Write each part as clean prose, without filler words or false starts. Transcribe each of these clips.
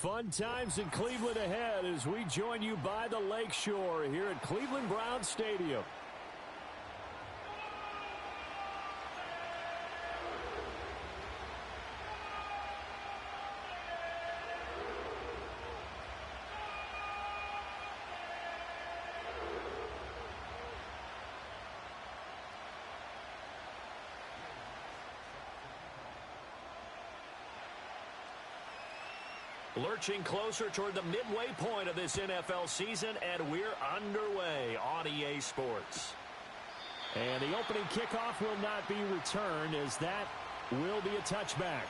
Fun times in Cleveland ahead as we join you by the Lakeshore here at Cleveland Browns Stadium. Lurching closer toward the midway point of this NFL season, and we're underway on EA Sports. And the opening kickoff will not be returned, as that will be a touchback.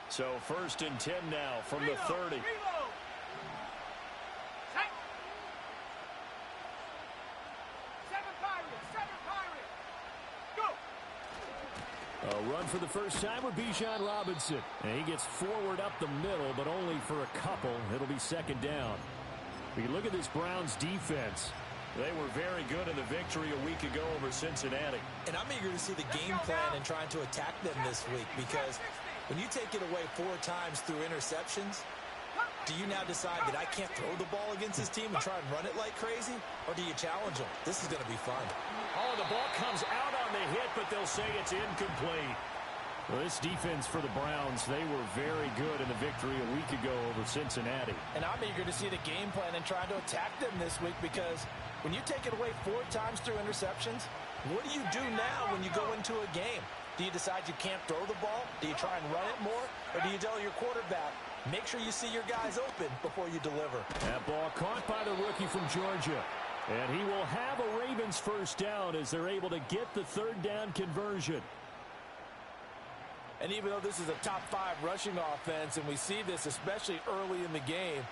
So 1st and 10 now from the 30. A run for the first time with Bijan Robinson. And he gets forward up the middle, but only for a couple. It'll be 2nd down. We look at this Browns defense. They were very good in the victory a week ago over Cincinnati. And I'm eager to see the game plan and trying to attack them this week, because when you take it away 4 times through interceptions, do you now decide that I can't throw the ball against this team and try and run it like crazy? Or do you challenge them? This is going to be fun. Oh, the ball comes out on the hit, but they'll say it's incomplete. Well, this defense for the Browns, they were very good in the victory a week ago over Cincinnati. And I'm eager to see the game plan and try to attack them this week, because when you take it away 4 times through interceptions, what do you do now when you go into a game? Do you decide you can't throw the ball? Do you try and run it more? Or do you tell your quarterback, make sure you see your guys open before you deliver? That ball caught by the rookie from Georgia. And he will have a Ravens first down as they're able to get the 3rd down conversion. And even though this is a top 5 rushing offense, and we see this especially early in the game,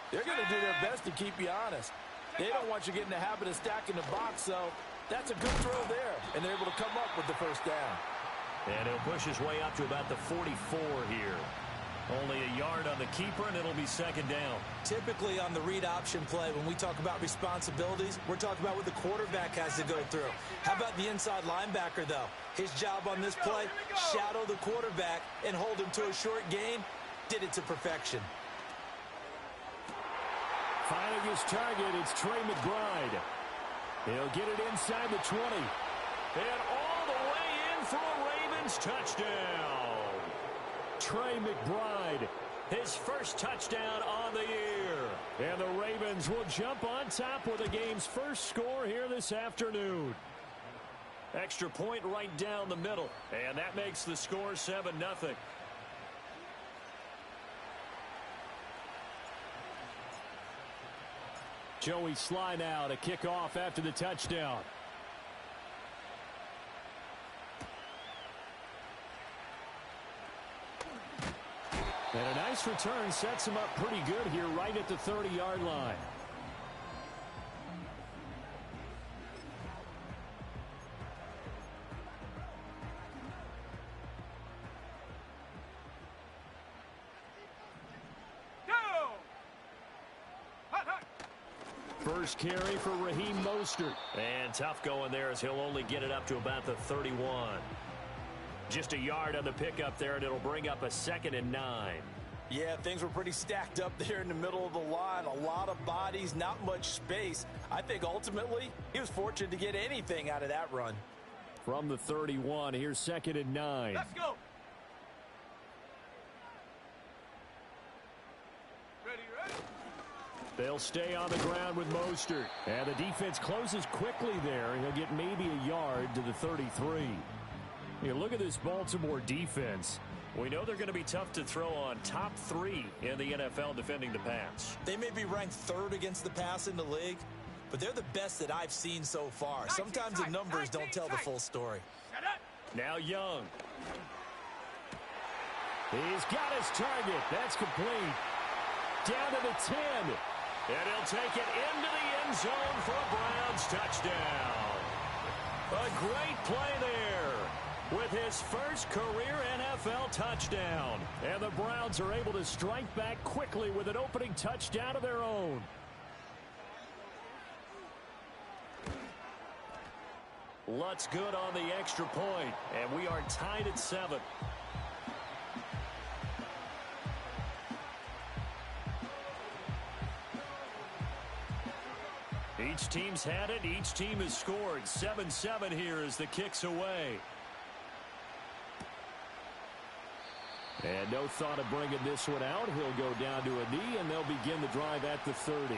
they're going to do their best to keep you honest. They don't want you getting the habit of stacking the box, so that's a good throw there. And they're able to come up with the first down. And he'll push his way up to about the 44 here. Only a yard on the keeper, and it'll be 2nd down. Typically on the read option play, when we talk about responsibilities, we're talking about what the quarterback has to go through. How about the inside linebacker, though? His job on this play, shadow the quarterback and hold him to a short gain. Did it to perfection. Finding his target, it's Trey McBride. He'll get it inside the 20. And all the way in for a Ravens touchdown. Trey McBride, his first touchdown on the year. And the Ravens will jump on top with the game's first score here this afternoon. Extra point right down the middle. And that makes the score 7-0. Joey Sly now to kick off after the touchdown. And a nice return sets him up pretty good here right at the 30-yard line. First carry for Raheem Mostert. And tough going there as he'll only get it up to about the 31. Just a yard on the pickup there, and it'll bring up a 2nd and 9. Yeah, things were pretty stacked up there in the middle of the line. A lot of bodies, not much space. I think ultimately he was fortunate to get anything out of that run. From the 31, here's 2nd and 9. Let's go. They'll stay on the ground with Mostert. And the defense closes quickly there. He'll get maybe a yard to the 33. You look at this Baltimore defense. We know they're going to be tough to throw on. Top 3 in the NFL defending the pass. They may be ranked 3rd against the pass in the league, but they're the best that I've seen so far. Sometimes the numbers don't tell the full story. Now Young. He's got his target. That's complete. Down to the 10. And he'll take it into the end zone for a Browns touchdown. A great play there. with his first career NFL touchdown. And the Browns are able to strike back quickly with an opening touchdown of their own. Lutz good on the extra point, and we are tied at 7. Each team's had it. Each team has scored. 7-7 here as the kick's away. And no thought of bringing this one out. He'll go down to a knee, and they'll begin the drive at the 30.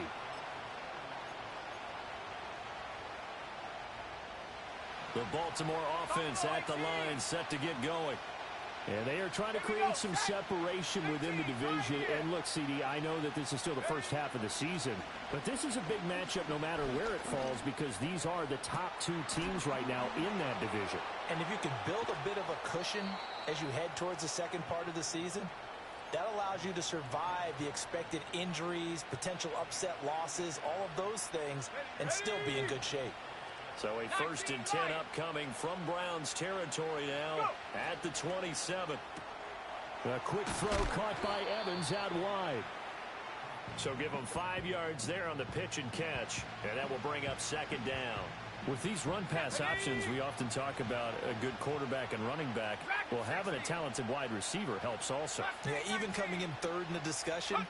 The Baltimore offense at the line, set to get going. And they are trying to create some separation within the division. And look, CD, I know that this is still the first half of the season, but this is a big matchup no matter where it falls, because these are the top 2 teams right now in that division. And if you can build a bit of a cushion as you head towards the second part of the season, that allows you to survive the expected injuries, potential upset losses, all of those things, and still be in good shape. So a 1st and 10 upcoming from Browns territory now at the 27. A quick throw caught by Evans out wide. So give him 5 yards there on the pitch and catch, and that will bring up 2nd down. With these run-pass options, we often talk about a good quarterback and running back. Well, having a talented wide receiver helps also. Yeah, even coming in 3rd in the discussion,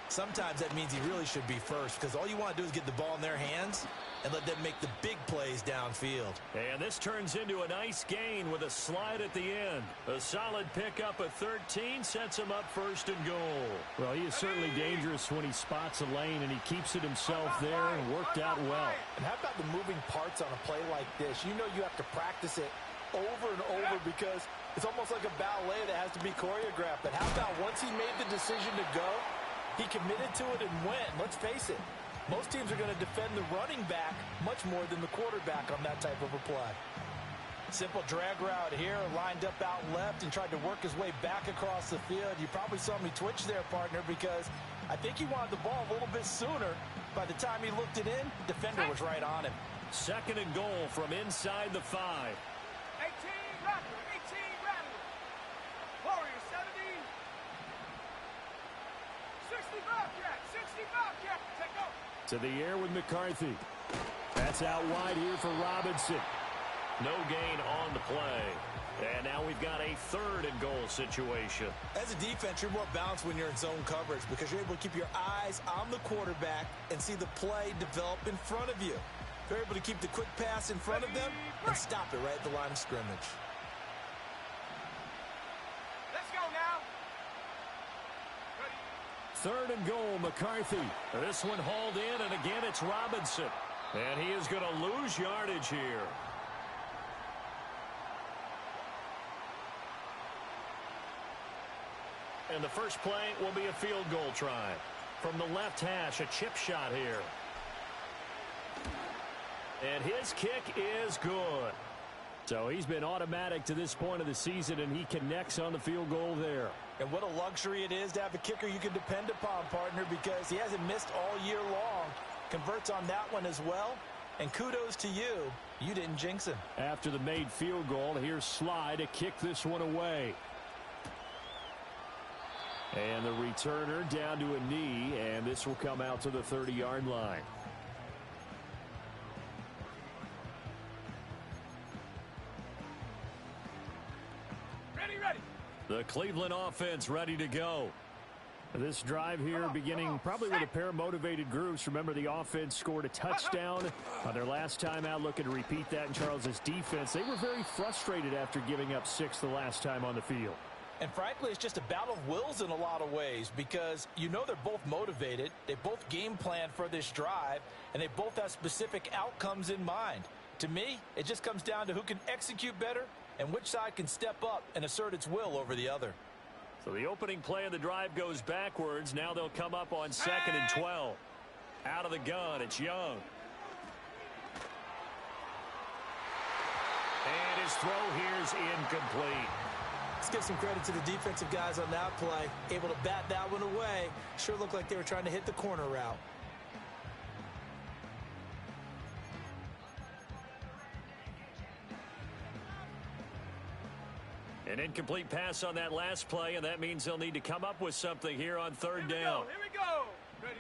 sometimes that means he really should be first, because all you want to do is get the ball in their hands and let them make the big plays downfield. And this turns into a nice gain with a slide at the end. A solid pickup at 13 sets him up 1st and goal. Well, he is certainly dangerous when he spots a lane, and he keeps it himself there and worked out well. And how about the moving parts on a play like this? You know you have to practice it over and over because it's almost like a ballet that has to be choreographed. But how about once he made the decision to go, he committed to it and went. Let's face it, most teams are going to defend the running back much more than the quarterback on that type of a play. Simple drag route here, lined up out left and tried to work his way back across the field. You probably saw me twitch there, partner, because I think he wanted the ball a little bit sooner. By the time he looked it in, defender was right on him. 2nd and goal from inside the 5. 18 Rattler, 18 Rattler. Warriors 70. 60 Bobcat, 60 Bobcat. Take over. To the air with McCarthy. That's out wide here for Robinson. No gain on the play. And now we've got a 3rd and goal situation. As a defense, you're more balanced when you're in zone coverage because you're able to keep your eyes on the quarterback and see the play develop in front of you. You're able to keep the quick pass in front of them and stop it right at the line of scrimmage. Let's go now. 3rd and goal, McCarthy. This one hauled in, and again it's Robinson. And he is going to lose yardage here. And the first play will be a field goal try. From the left hash, a chip shot here. And his kick is good. So he's been automatic to this point of the season, and he connects on the field goal there. And what a luxury it is to have a kicker you can depend upon, partner, because he hasn't missed all year long. Converts on that one as well. And kudos to you. You didn't jinx him. After the made field goal, here's Sly to kick this one away. And the returner down to a knee, and this will come out to the 30-yard line. Ready. The Cleveland offense ready to go. This drive here beginning probably with a pair of motivated groups. Remember, the offense scored a touchdown on their last time out. Looking to repeat that in Charles's defense. They were very frustrated after giving up 6 the last time on the field. And frankly, it's just a battle of wills in a lot of ways because you know they're both motivated. They both game plan for this drive, and they both have specific outcomes in mind. To me, it just comes down to who can execute better and which side can step up and assert its will over the other. So the opening play of the drive goes backwards. Now they'll come up on 2nd and 12. Out of the gun, it's Young. And his throw here's incomplete. Let's give some credit to the defensive guys on that play. Able to bat that one away. Sure looked like they were trying to hit the corner route. An incomplete pass on that last play, and that means they'll need to come up with something here on third down. Here we go. Ready?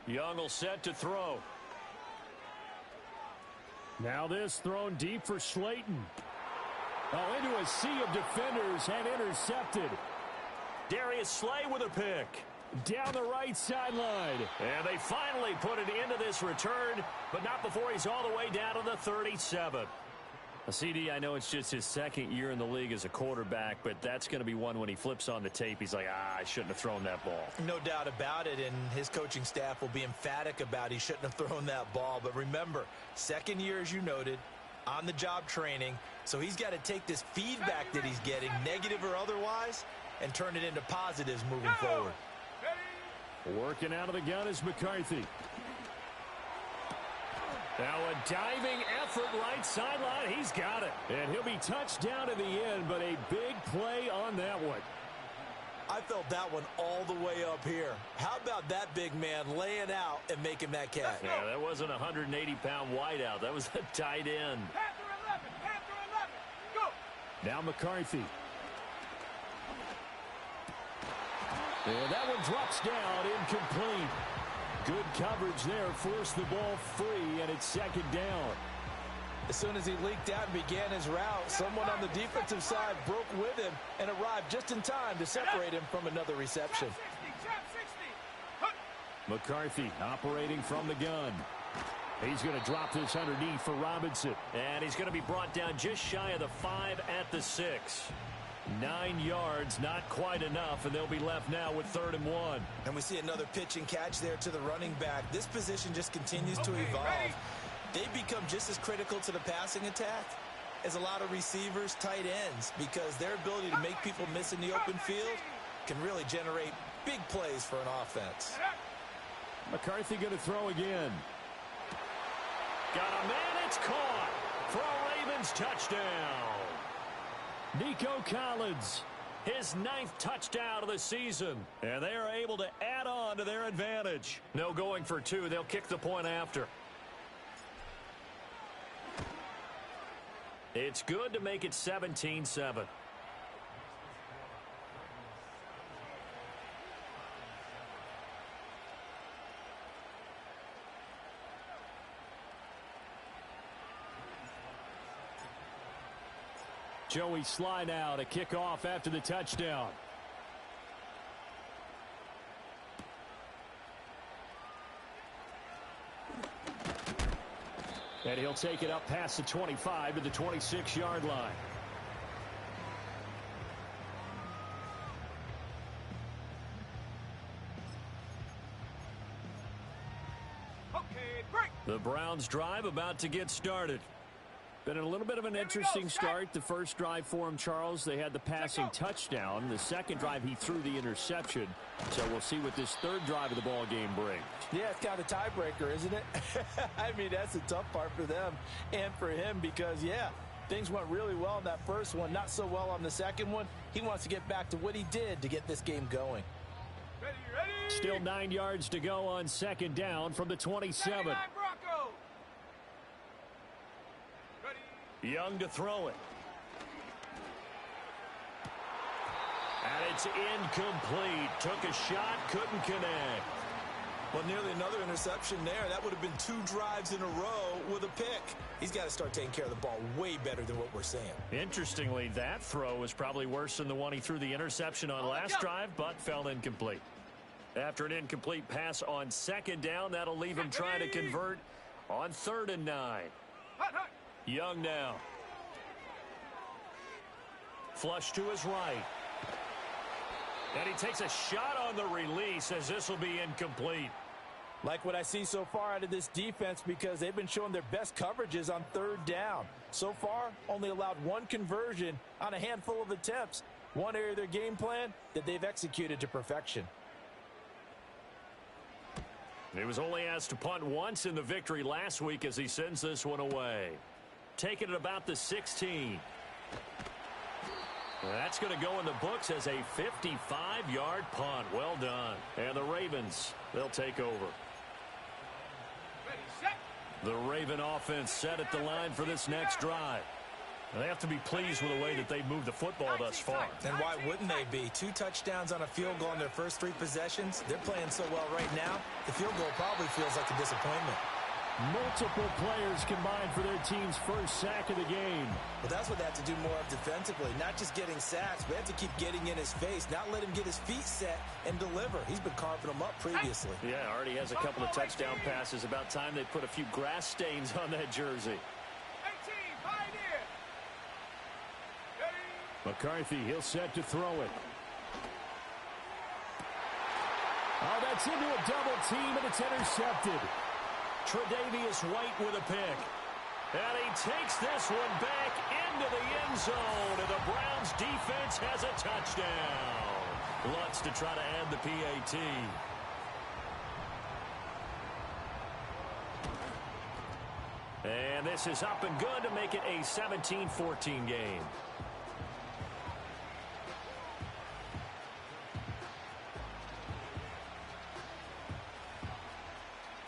Young will set to throw. Now this thrown deep for Slayton. Oh, into a sea of defenders and intercepted. Darius Slay with a pick. Down the right sideline. And they finally put it into this return, but not before he's all the way down to the 37. CD, I know it's just his second year in the league as a quarterback, but that's going to be one when he flips on the tape. He's like, I shouldn't have thrown that ball. No doubt about it, and his coaching staff will be emphatic about he shouldn't have thrown that ball. But remember, second year, as you noted, on-the-job training, so he's got to take this feedback that he's getting, negative or otherwise, and turn it into positives moving forward. Working out of the gun is McCarthy. Now a diving effort right sideline. He's got it. And he'll be touched down in the end, but a big play on that one. I felt that one all the way up here. How about that big man laying out and making that catch? Yeah, that wasn't a 180-pound wideout. That was a tight end. Panther 11, Panther 11. Go. Now McCarthy. And that one drops down, incomplete. Good coverage there, forced the ball free, and it's second down. As soon as he leaked out and began his route, someone on the defensive side broke with him and arrived just in time to separate him from another reception. McCarthy operating from the gun. He's going to drop this underneath for Robinson. And he's going to be brought down just shy of the 5 at the 6. 9 yards, not quite enough, and they'll be left now with 3rd and 1. And we see another pitch and catch there to the running back. This position just continues to evolve. They become just as critical to the passing attack as a lot of receivers, tight ends, because their ability to make people miss in the open field can really generate big plays for an offense. McCarthy going to throw again. Got a man, it's caught for a Ravens touchdown. Nico Collins, his 9th touchdown of the season, and they are able to add on to their advantage. No going for 2. They'll kick the point after. It's good to make it 17-7. Joey Sly now to kick off after the touchdown. And he'll take it up past the 25 to the 26-yard line. Okay, break. The Browns drive about to get started. Been a little bit of an interesting start. The first drive for him, Charles, they had the passing touchdown. The second drive, he threw the interception. So we'll see what this third drive of the ball game brings. Yeah, it's kind of a tiebreaker, isn't it? I mean, that's the tough part for them and for him because, yeah, things went really well in that first one, not so well on the second one. He wants to get back to what he did to get this game going. Ready. Still 9 yards to go on second down from the 27. Broncos. Young to throw it. And it's incomplete. Took a shot, couldn't connect. Well, nearly another interception there. That would have been 2 drives in a row with a pick. He's got to start taking care of the ball way better than what we're seeing. Interestingly, that throw was probably worse than the one he threw the interception on last drive, but fell incomplete. After an incomplete pass on second down, that'll leave him trying to convert on 3rd and 9. Young now. Flush to his right. And he takes a shot on the release as this will be incomplete. Like what I see so far out of this defense because they've been showing their best coverages on 3rd down. So far, only allowed 1 conversion on a handful of attempts. One area of their game plan that they've executed to perfection. He was only asked to punt once in the victory last week as he sends this one away. Taking it about the 16. That's going to go in the books as a 55-yard punt. Well done. And the Ravens, they'll take over. Ready, set. The Raven offense set at the line for this next drive. They have to be pleased with the way that they've moved the football thus far. And why wouldn't they be? 2 touchdowns on a field goal in their first 3 possessions. They're playing so well right now, the field goal probably feels like a disappointment. Multiple players combined for their team's first sack of the game. Well, that's what they have to do more of defensively. Not just getting sacks, but they have to keep getting in his face, not let him get his feet set and deliver. He's been carving them up previously. Yeah, already has a couple of touchdown passes. About time they put a few grass stains on that jersey. 18, Pioneer. McCarthy, he'll set to throw it. Oh, that's into a double team, and it's intercepted. Tre'Davious White with a pick. And he takes this one back into the end zone, and the Browns defense has a touchdown. Lutz to try to add the PAT. And this is up and good to make it a 17-14 game.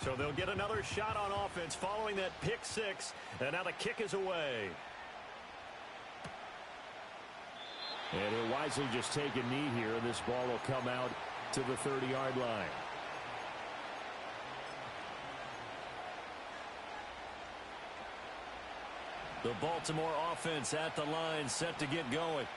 So they'll get another shot on offense following that pick 6. And now the kick is away. And he'll wisely just take a knee here, and this ball will come out to the 30-yard line. The Baltimore offense at the line, set to get going.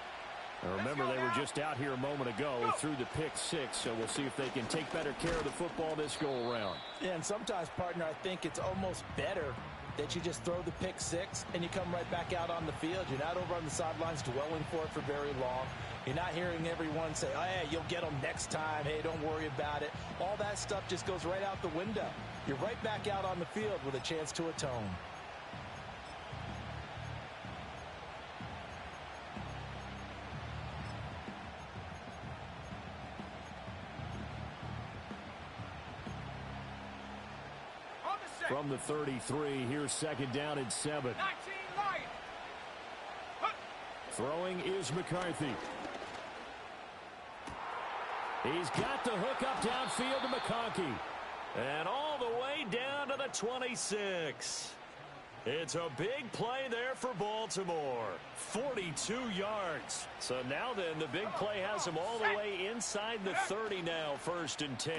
Now remember, they were just out here a moment ago through the pick 6, so we'll see if they can take better care of the football this go-around. Yeah, and sometimes, partner, I think it's almost better that you just throw the pick 6 and you come right back out on the field. You're not over on the sidelines dwelling for it for very long. You're not hearing everyone say, oh, hey, you'll get them next time. Hey, don't worry about it. All that stuff just goes right out the window. You're right back out on the field with a chance to atone. From the 33, here's second down and 7. 19 Lions. Throwing is McCarthy. He's got the hook up downfield to McConkey. And all the way down to the 26. It's a big play there for Baltimore. 42 yards. So now then, the big play has him all the way inside the 30 now, 1st and 10.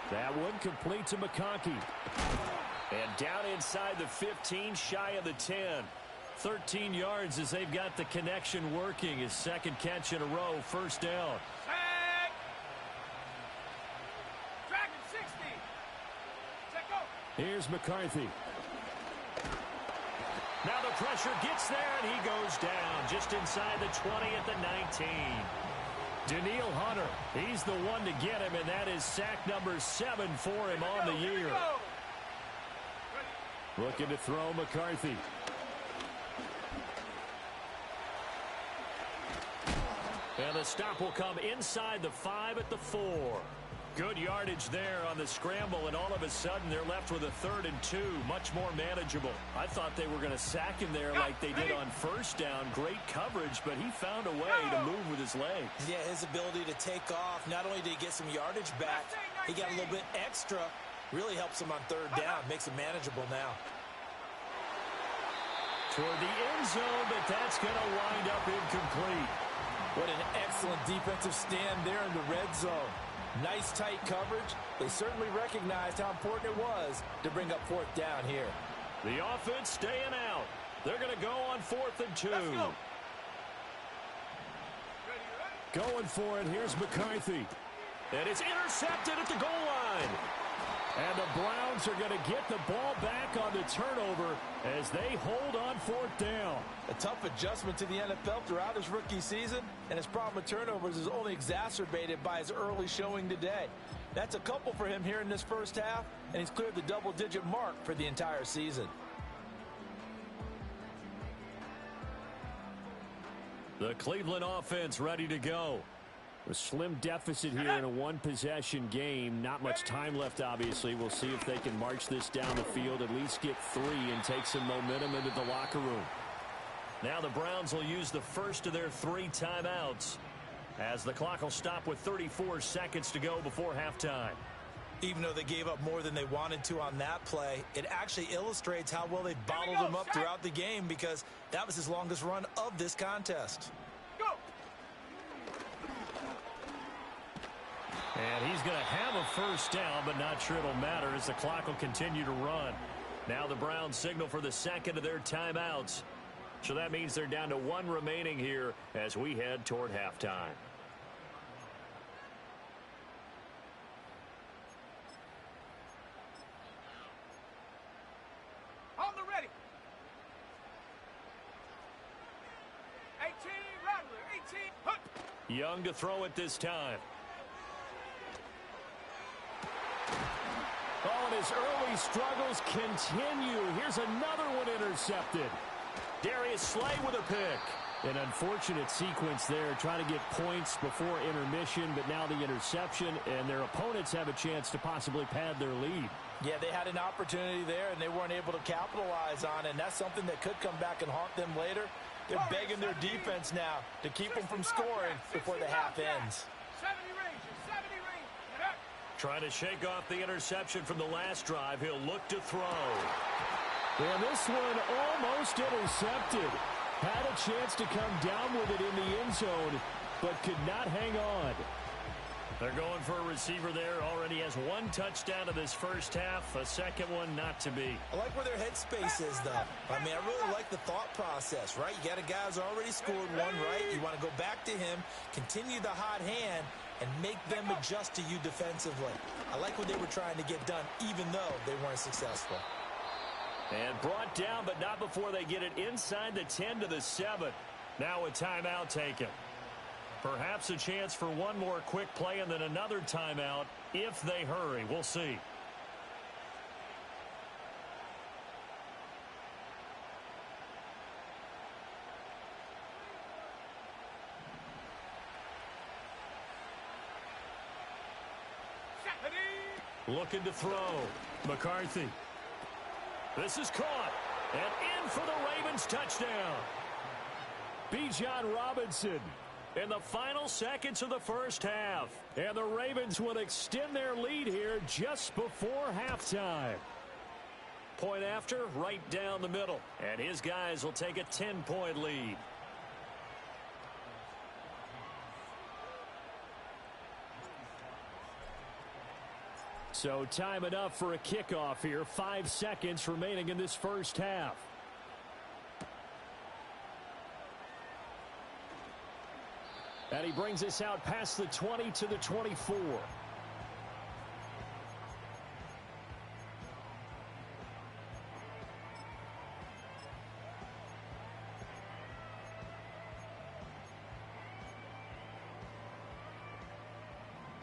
That one complete to McConkey. And down inside the 15, shy of the 10. 13 yards as they've got the connection working. His second catch in a row, 1st down. Sack. Dragon 60. Set go. Here's McCarthy. Now the pressure gets there, and he goes down just inside the 20 at the 19. Daniil Hunter, he's the one to get him, and that is sack number 7 for him on the year. Looking to throw McCarthy. And the stop will come inside the 5 at the 4. Good yardage there on the scramble, and all of a sudden they're left with a 3rd and 2, much more manageable. I thought they were going to sack him there like they did on 1st down. Great coverage, but he found a way to move with his legs. Yeah, his ability to take off, not only did he get some yardage back, he got a little bit extra. Really helps him on 3rd down, makes it manageable now. Toward the end zone, but that's going to wind up incomplete. What an excellent defensive stand there in the red zone. Nice tight coverage. They certainly recognized how important it was to bring up 4th down here. The offense staying out. They're going to go on 4th and 2. Going for it. Here's McCarthy. And it's intercepted at the goal line. And the Browns are going to get the ball back on the turnover as they hold on 4th down. A tough adjustment to the NFL throughout his rookie season, and his problem with turnovers is only exacerbated by his early showing today. That's a couple for him here in this first half, and he's cleared the double-digit mark for the entire season. The Cleveland offense ready to go. A slim deficit here in a one-possession game. Not much time left, obviously. We'll see if they can march this down the field, at least get 3 and take some momentum into the locker room. Now the Browns will use the first of their 3 timeouts as the clock will stop with 34 seconds to go before halftime. Even though they gave up more than they wanted to on that play, it actually illustrates how well they bottled him up throughout the game, because that was his longest run of this contest. Go. And he's going to have a first down, but not sure it'll matter as the clock will continue to run. Now the Browns signal for the second of their timeouts. So that means they're down to one remaining here as we head toward halftime. On the ready. 18, Rattler, 18. Hunt. Young to throw it this time. Oh, and his early struggles continue. Here's another one intercepted. Darius Slay with a pick. An unfortunate sequence there, trying to get points before intermission, but now the interception, and their opponents have a chance to possibly pad their lead. Yeah, they had an opportunity there, and they weren't able to capitalize on it, and that's something that could come back and haunt them later. They're begging their defense now to keep them from scoring before the half ends. 70 range, 70 range. Trying to shake off the interception from the last drive. He'll look to throw. And this one almost intercepted. Had a chance to come down with it in the end zone, but could not hang on. They're going for a receiver there. Already has one touchdown in this first half. A second one not to be. I like where their headspace is, though. I mean, I really like the thought process, right? You got a guy who's already scored one, right? You want to go back to him, continue the hot hand, and make them adjust to you defensively. I like what they were trying to get done, even though they weren't successful. And brought down, but not before they get it inside the 10 to the 7. Now a timeout taken. Perhaps a chance for one more quick play and then another timeout if they hurry. We'll see. Looking to throw. McCarthy. This is caught. And in for the Ravens touchdown. Bijan Robinson in the final seconds of the first half. And the Ravens will extend their lead here just before halftime. Point after, right down the middle. And his guys will take a 10-point lead. So time enough for a kickoff here. 5 seconds remaining in this first half. And he brings us out past the 20 to the 24.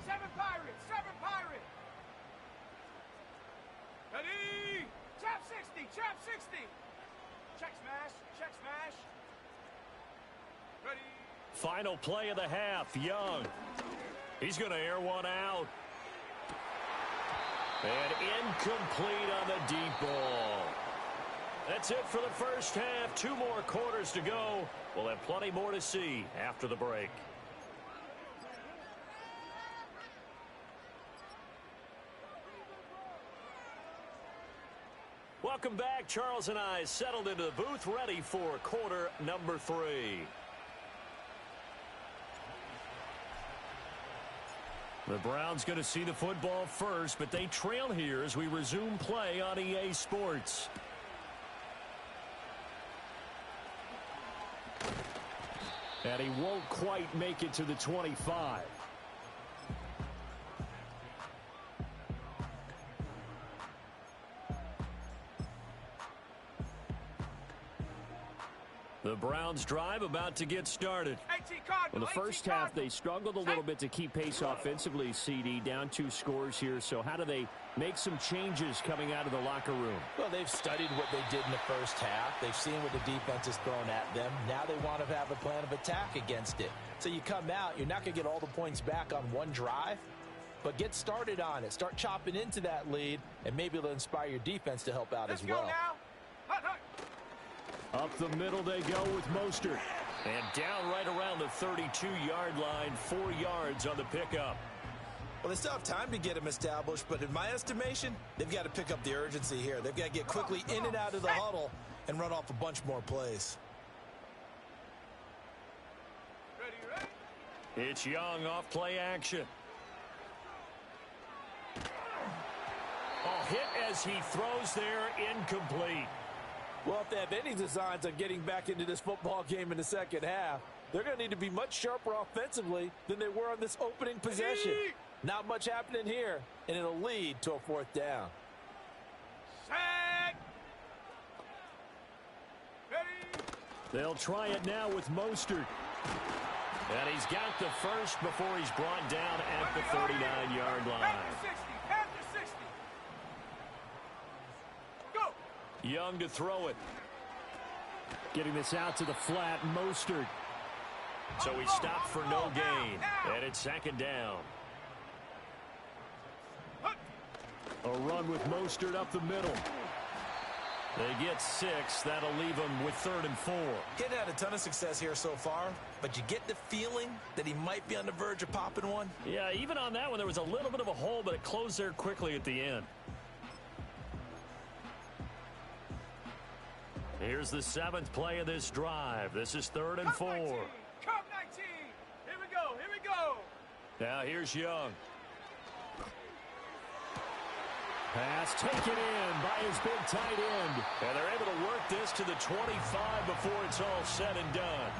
Seven Pirates, ready, chop 60, check smash, ready. Final play of the half, Young. He's going to air one out. And incomplete on the deep ball. That's it for the first half. 2 more quarters to go. We'll have plenty more to see after the break. Welcome back. Charles and I settled into the booth, ready for quarter number 3. The Browns going to see the football first, but they trail here as we resume play on EA Sports. And he won't quite make it to the 25. The Browns drive about to get started. In the first half, they struggled a little bit to keep pace offensively, CD, down 2 scores here. So how do they make some changes coming out of the locker room? Well, they've studied what they did in the first half. They've seen what the defense has thrown at them. Now they want to have a plan of attack against it. So you come out, you're not going to get all the points back on one drive, but get started on it. Start chopping into that lead, and maybe it'll inspire your defense to help out as well. Let's go now. Up the middle they go with Mostert. And down right around the 32-yard line, 4 yards on the pickup. Well, they still have time to get him established, but in my estimation, they've got to pick up the urgency here. They've got to get quickly in and out of the huddle and run off a bunch more plays. It's Young off play action. Hit as he throws there, incomplete. Well, if they have any designs on getting back into this football game in the second half, they're going to need to be much sharper offensively than they were on this opening possession. Not much happening here, and it'll lead to a fourth down. Set. Ready. They'll try it now with Mostert. And he's got the first before he's brought down at the 39-yard line. After 60. Go. Young to throw it. Getting this out to the flat, Mostert. So he stopped for no gain. And it's second down. A run with Mostert up the middle. They get 6. That'll leave them with 3rd and 4. He hadn't had a ton of success here so far, but you get the feeling that he might be on the verge of popping one. Yeah, even on that one, there was a little bit of a hole, but it closed there quickly at the end. Here's the 7th play of this drive. This is 3rd and 4. Come 19. Here we go. Now here's Young. Pass taken in by his big tight end. And they're able to work this to the 25 before it's all said and done.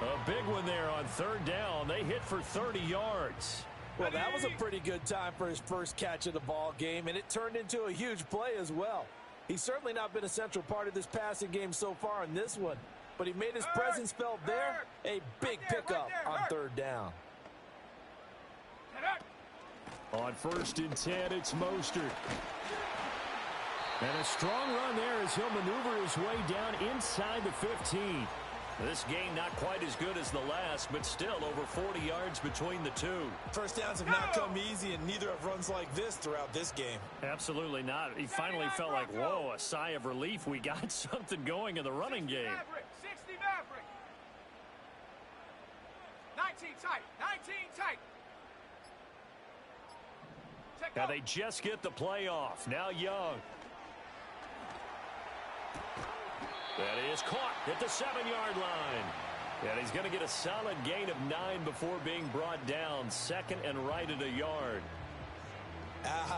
A big one there on 3rd down. They hit for 30 yards. Well, that was a pretty good time for his first catch of the ball game, and it turned into a huge play as well. He's certainly not been a central part of this passing game so far in this one, but he made his presence felt there. A big pickup on 3rd down. On 1st and 10, it's Mostert. And a strong run there as he'll maneuver his way down inside the 15. This game not quite as good as the last, but still over 40 yards between the two. First downs have not come easy, and neither have runs like this throughout this game. Absolutely not. He finally felt like, whoa, a sigh of relief. We got something going in the running game. 60 Maverick. 19 tight. Now they just get the play off. Now Young. That is caught at the 7-yard line. And he's going to get a solid gain of 9 before being brought down. 2nd and right at a yard.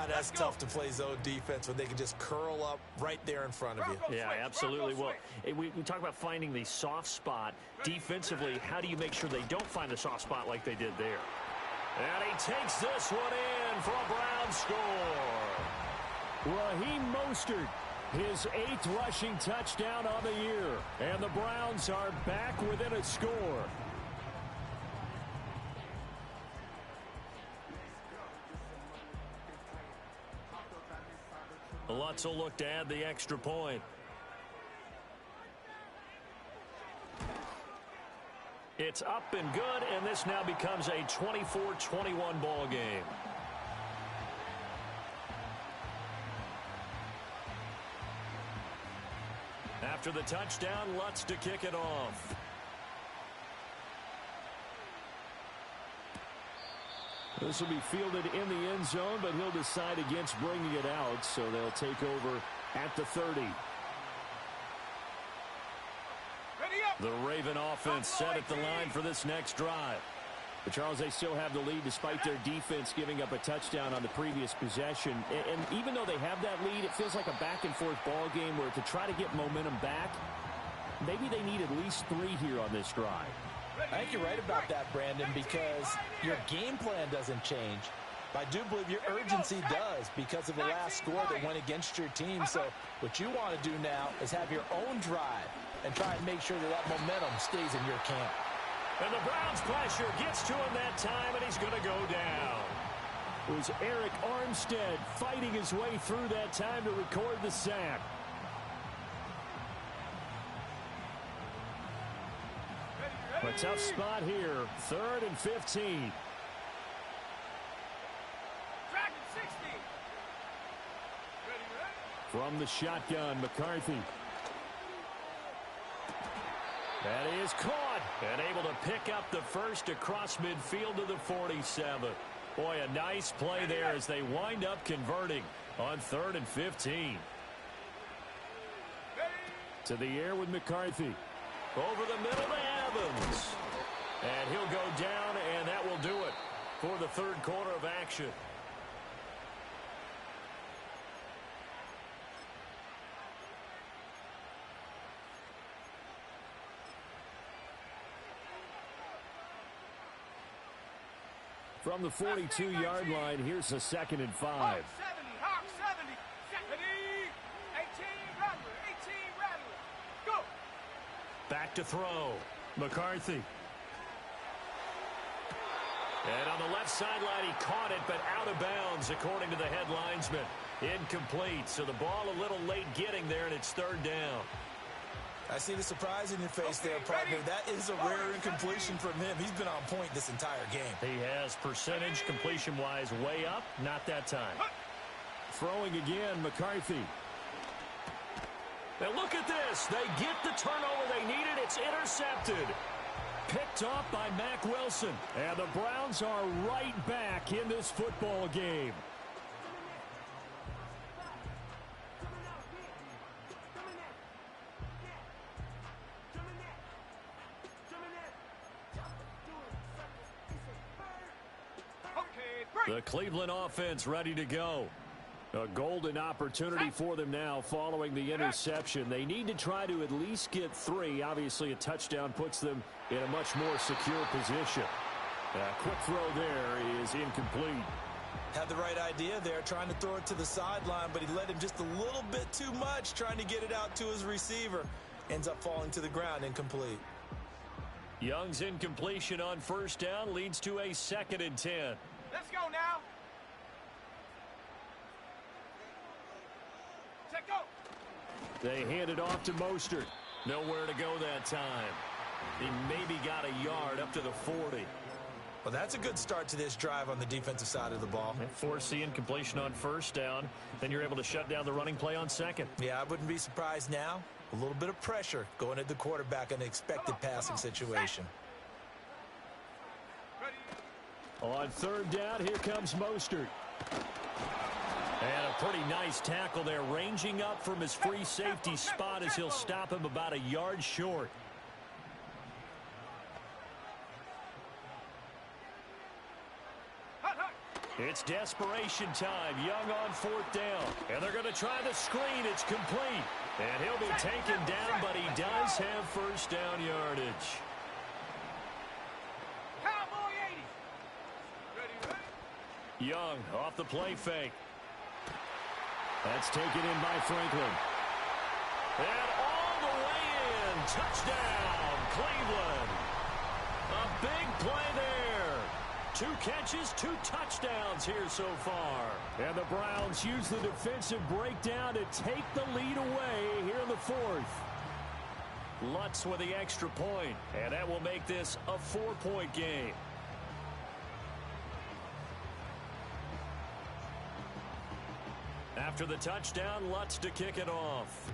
That's tough to play zone defense when they can just curl up right there in front of you. Yeah, absolutely. Well, we talk about finding the soft spot. Defensively, how do you make sure they don't find the soft spot like they did there? And he takes this one in for a Brown score. Raheem Mostert, his 8th rushing touchdown on the year. And the Browns are back within a score. Lutz will look to add the extra point. It's up and good, and this now becomes a 24-21 ball game. After the touchdown, Lutz to kick it off. This will be fielded in the end zone, but he'll decide against bringing it out, so they'll take over at the 30. The Raven offense set at the line for this next drive. But Charles, they still have the lead despite their defense giving up a touchdown on the previous possession. And even though they have that lead, it feels like a back-and-forth ball game where to try to get momentum back, maybe they need at least 3 here on this drive. I think you're right about that, Brandon, because your game plan doesn't change. I do believe your urgency does because of the last score that went against your team. So what you want to do now is have your own drive and try and make sure that that momentum stays in your camp. And the Browns pressure gets to him that time, and he's going to go down. It was Eric Armstead fighting his way through that time to record the sack. A tough spot here, 3rd and 15. From the shotgun, McCarthy. That is caught and able to pick up the first across midfield to the 47. Boy, a nice play there as they wind up converting on 3rd and 15. To the air with McCarthy. Over the middle to Evans. And he'll go down, and that will do it for the 3rd quarter of action. From the 42-yard line, here's a 2nd and 5. Hawk 70. 18, Rattler. Go. Back to throw. McCarthy. And on the left sideline, he caught it, but out of bounds, according to the head linesman. Incomplete, so the ball a little late getting there, and it's 3rd down. I see the surprise in your face there, partner. That is a rare incompletion from him. He's been on point this entire game. He has percentage completion-wise way up, not that time. Throwing again, McCarthy. Now look at this. They get the turnover they needed. It's intercepted. Picked off by Mack Wilson. And the Browns are right back in this football game. The Cleveland offense ready to go. A golden opportunity for them now following the interception. They need to try to at least get 3. Obviously, a touchdown puts them in a much more secure position. A quick throw there is incomplete. Had the right idea there, trying to throw it to the sideline, but he let him just a little bit too much, trying to get it out to his receiver. Ends up falling to the ground, incomplete. Young's incompletion on 1st down leads to a 2nd and 10. Let's go now. Check go. They hand it off to Mostert. Nowhere to go that time. He maybe got a yard up to the 40. Well, that's a good start to this drive on the defensive side of the ball. Force the incompletion on 1st down. Then you're able to shut down the running play on 2nd. Yeah, I wouldn't be surprised now. A little bit of pressure going at the quarterback in an expected passing situation. On 3rd down, here comes Mostert. And a pretty nice tackle there, ranging up from his free safety spot as he'll stop him about a yard short. It's desperation time. Young on 4th down. And they're going to try the screen. It's complete. And he'll be taken down, but he does have 1st down yardage. Young off the play fake. That's taken in by Franklin. And all the way in. Touchdown, Cleveland. A big play there. 2 catches, 2 touchdowns here so far. And the Browns use the defensive breakdown to take the lead away here in the 4th. Lutz with the extra point, and that will make this a 4-point game. After the touchdown, Lutz to kick it off.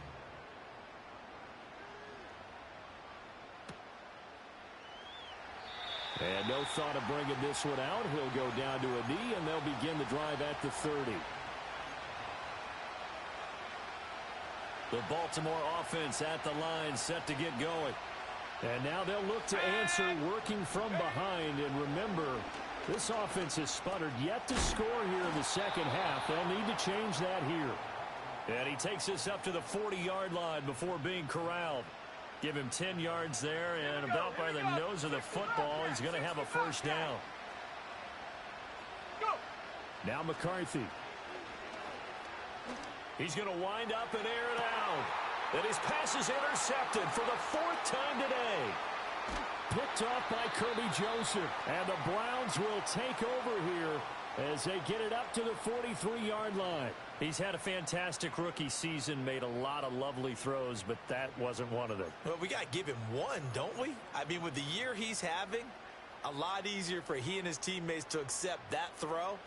And no thought of bringing this one out. He'll go down to a knee, and they'll begin the drive at the 30. The Baltimore offense at the line, set to get going. And now they'll look to answer working from behind. And remember, this offense has sputtered, yet to score here in the 2nd half. They'll need to change that here. And he takes us up to the 40-yard line before being corralled. Give him 10 yards there, and about by the nose of the football, he's going to have a 1st down. Now McCarthy. He's going to wind up and air it out. And his pass is intercepted for the 4th time today. Picked off by Kirby Joseph. And the Browns will take over here as they get it up to the 43-yard line. He's had a fantastic rookie season, made a lot of lovely throws, but that wasn't one of them. Well, we got to give him one, don't we? I mean, with the year he's having, a lot easier for he and his teammates to accept that throw,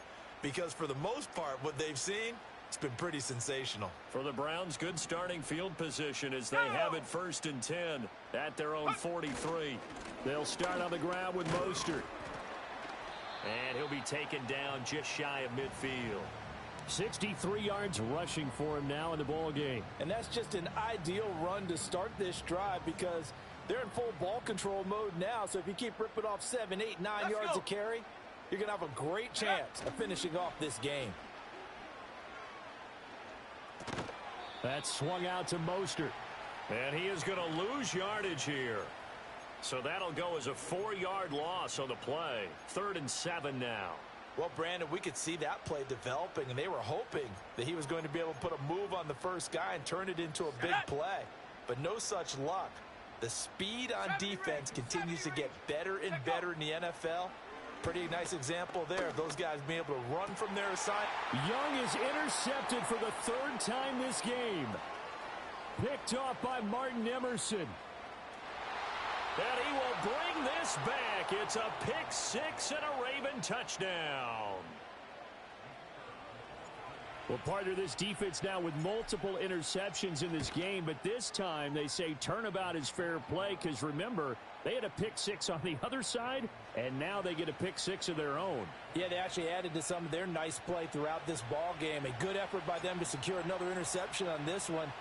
because for the most part, what they've seen, it's been pretty sensational. For the Browns, good starting field position as they have it 1st and 10 at their own 43. They'll start on the ground with Mostert. And he'll be taken down just shy of midfield. 63 yards rushing for him now in the ball game. And that's just an ideal run to start this drive because they're in full ball control mode now. So if you keep ripping off 7, 8, 9 yards a carry, you're going to have a great chance of finishing off this game. That swung out to Mostert. And he is going to lose yardage here. So that'll go as a 4-yard loss on the play. 3rd and 7 now. Well, Brandon, we could see that play developing, and they were hoping that he was going to be able to put a move on the first guy and turn it into a big play. But no such luck. The speed on defense continues to get better and better in the NFL. Pretty nice example there of those guys being able to run from their side. Young is intercepted for the 3rd time this game. Picked off by Martin Emerson. And he will bring this back. It's a pick 6 and a Raven touchdown. Well, part of this defense now with multiple interceptions in this game, but this time they say turnabout is fair play because, remember, they had a pick 6 on the other side, and now they get a pick 6 of their own. Yeah, they actually added to some of their nice play throughout this ball game. A good effort by them to secure another interception on this one.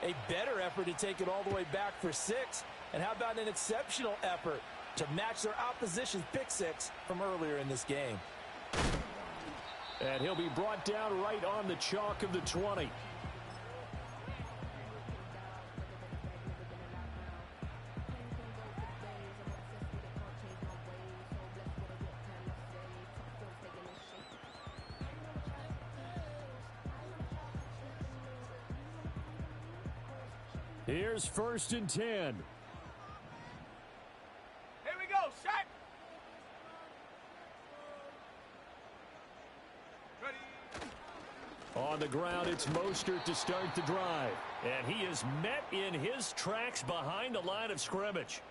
A better effort to take it all the way back for 6. And how about an exceptional effort to match their opposition's pick 6 from earlier in this game? And he'll be brought down right on the chalk of the 20. Here's 1st and 10. Here we go, set. Ready. On the ground, it's Mostert to start the drive. And he is met in his tracks behind the line of scrimmage.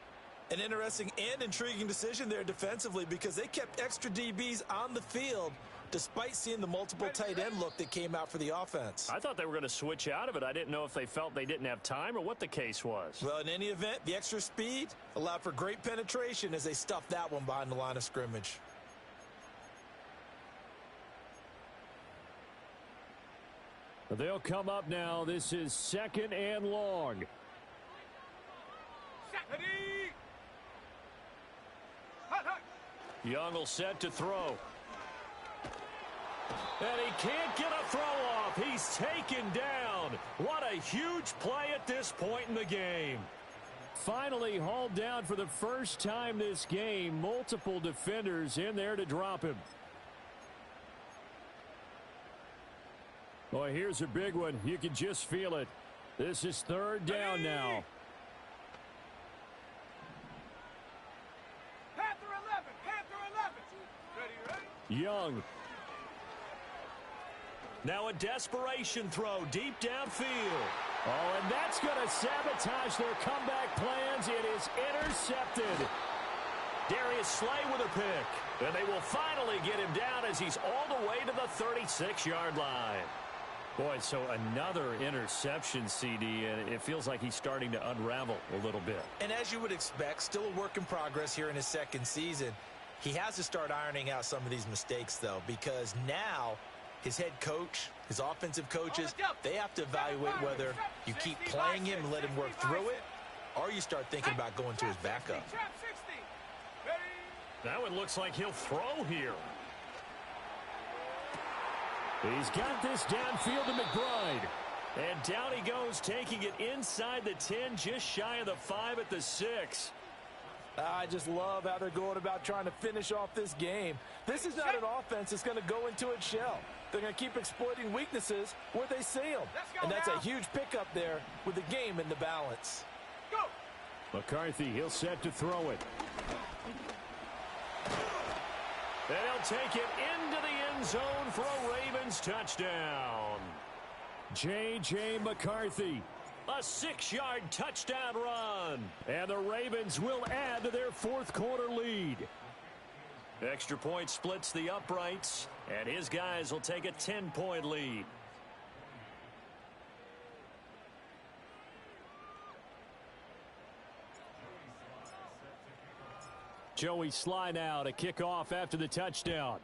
An interesting and intriguing decision there defensively because they kept extra DBs on the field despite seeing the multiple tight end look that came out for the offense. I thought they were going to switch out of it. I didn't know if they felt they didn't have time or what the case was. Well, in any event, the extra speed allowed for great penetration as they stuffed that one behind the line of scrimmage. They'll come up now. This is 2nd and long. Set. Ready. Hut, hut. Young will set to throw. And he can't get a throw off. He's taken down. What a huge play at this point in the game. Finally hauled down for the first time this game. Multiple defenders in there to drop him. Boy, here's a big one. You can just feel it. This is 3rd down now. Panther 11. Panther 11. Ready, ready. Young. Now a desperation throw deep downfield. Oh, and that's going to sabotage their comeback plans. It is intercepted. Darius Slay with a pick. And they will finally get him down as he's all the way to the 36-yard line. Boy, so another interception, CD, and it feels like he's starting to unravel a little bit. And as you would expect, still a work in progress here in his 2nd season. He has to start ironing out some of these mistakes, though, because now his head coach, his offensive coaches, they have to evaluate whether you keep playing him and let him work through it, or you start thinking about going to his backup. Now it looks like he'll throw here. He's got this downfield to McBride. And down he goes, taking it inside the 10, just shy of the 5 at the 6. I just love how they're going about trying to finish off this game. This is not an offense that's going to go into its shell. They're going to keep exploiting weaknesses where they see them. And that's a huge pickup there with the game in the balance. Go. McCarthy, he'll set to throw it. And he'll take it into the end zone for a Ravens touchdown. J.J. McCarthy. A 6-yard touchdown run. And the Ravens will add to their 4th quarter lead. Extra point splits the uprights, and his guys will take a 10-point lead. Joey Sly now to kick off after the touchdown.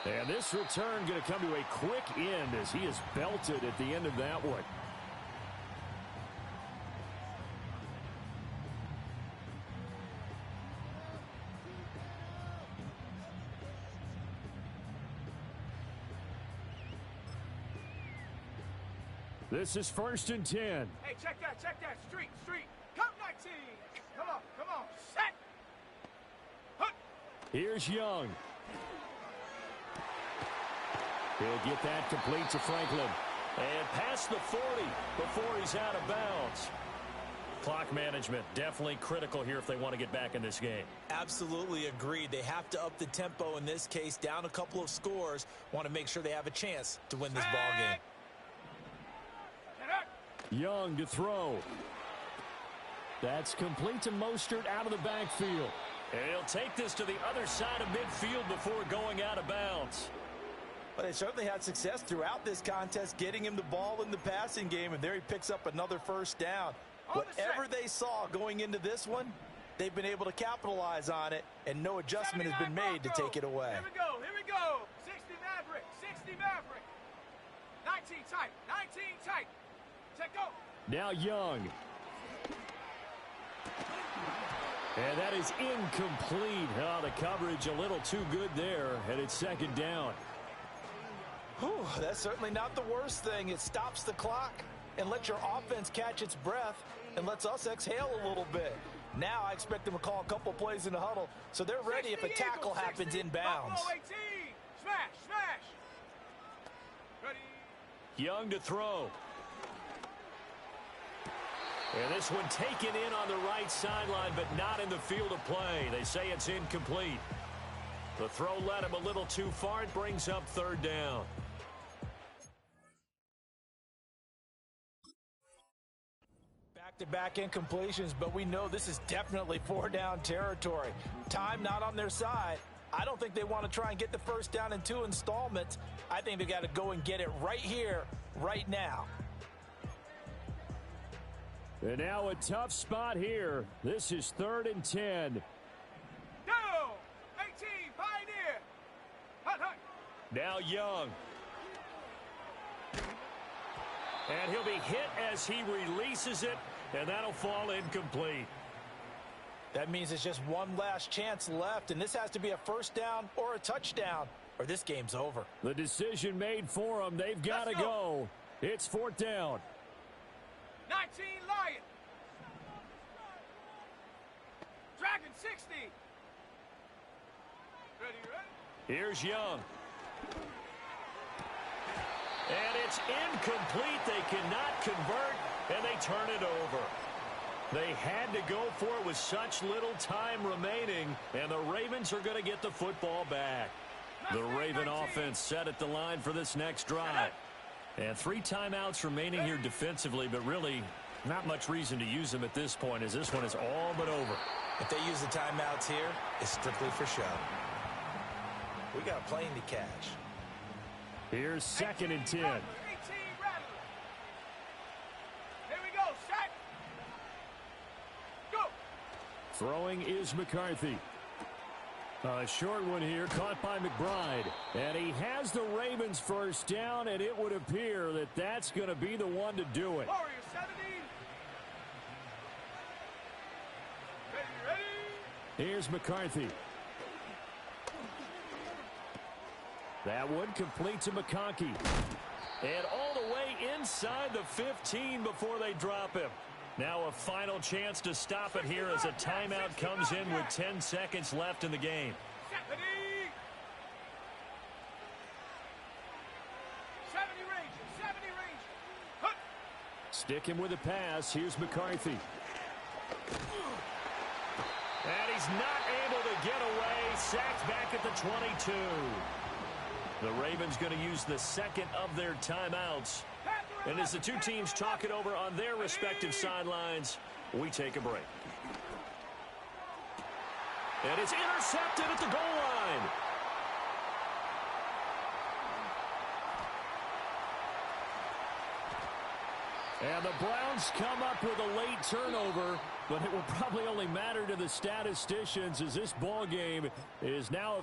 And this return going to come to a quick end as he is belted at the end of that one. This is 1st and 10. Hey, check that. Street. Come 19. Come on. Set. Hut. Here's Young. He'll get that complete to Franklin. And past the 40 before he's out of bounds. Clock management definitely critical here if they want to get back in this game. Absolutely agreed. They have to up the tempo in this case, down a couple of scores. Want to make sure they have a chance to win this ball game. Young to throw. That's complete to Mostert out of the backfield. And he'll take this to the other side of midfield before going out of bounds. But they certainly had success throughout this contest, getting him the ball in the passing game, and there he picks up another first down. Whatever they saw going into this one, they've been able to capitalize on it, and no adjustment has been made to take it away. Here we go. 60 Maverick. 19 tight. Check go. Now Young. And that is incomplete. Oh, the coverage a little too good there, and it's 2nd down. Whew, that's certainly not the worst thing. It stops the clock and lets your offense catch its breath and lets us exhale a little bit. Now I expect them to call a couple plays in the huddle so they're ready if a tackle happens inbounds. Smash. Ready. Young to throw. And this one taken in on the right sideline, but not in the field of play. They say it's incomplete. The throw led him a little too far. It brings up 3rd down. Back-to-back incompletions, but we know this is definitely 4-down territory. Time not on their side. I don't think they want to try and get the first down in 2 installments. I think they got to go and get it right here, right now. And now a tough spot here. This is 3rd and 10. Go! 18, Pioneer! Hut. Now Young. And he'll be hit as he releases it, and that'll fall incomplete. That means it's just one last chance left, and this has to be a first down or a touchdown, or this game's over. The decision made for them. They've got to go. It's 4th down. 19 Lion. Dragon 60. Ready. Here's Young. And it's incomplete. They cannot convert, and they turn it over. They had to go for it with such little time remaining, and the Ravens are going to get the football back. The Raven offense set at the line for this next drive. And 3 timeouts remaining here defensively, but really not much reason to use them at this point as this one is all but over. If they use the timeouts here, it's strictly for show. We got a plane to catch. Here's 2nd and 10. 18 Rattler. Here we go, set. Go. Throwing is McCarthy. A short one here, caught by McBride. And he has the Ravens first down, and it would appear that that's going to be the one to do it. Warrior 70. Ready. Here's McCarthy. That one complete to McConkey. And all the way inside the 15 before they drop him. Now a final chance to stop it here as a timeout comes in with 10 seconds left in the game. 70 Ranger. Hut. Sticking with the pass. Here's McCarthy. And he's not able to get away. Sacked back at the 22. The Ravens going to use the second of their timeouts. And as the two teams talk it over on their respective sidelines, we take a break. And it's intercepted at the goal line. And the Browns come up with a late turnover, but it will probably only matter to the statisticians as this ball game is now